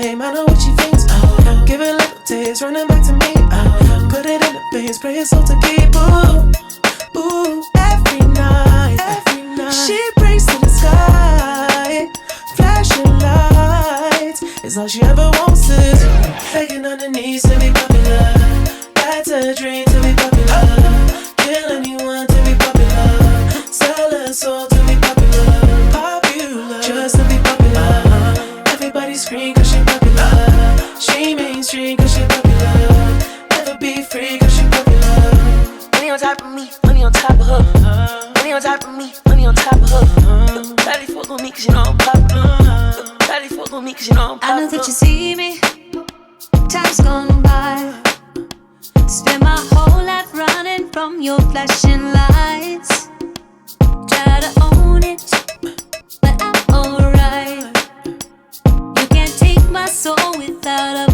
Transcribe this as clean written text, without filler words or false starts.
name, I know what she thinks. Give it little taste, running back to me. Put it in the veins, pray it's all to keep. Ooh, every night. She prays to the sky, flashing lights. It's all she ever wants is begging on her knees to be popular. That's a dream to be popular. Kill anyone to be popular. Sell her soul to be popular. Popular, just to be popular. Everybody scream cause she popular. She mainstream cause she popular. Never be free cause she popular. Money on top of me, money on top of her. Money on top of me, money on top of her. Daddy fuck with me cause you know I'm popular. Daddy fuck with me cause you know I'm popular. I know that you see me, time's gone by. Spend my whole life running from your flashing lights. Try to own it, but I'm alright. You can't take my soul without a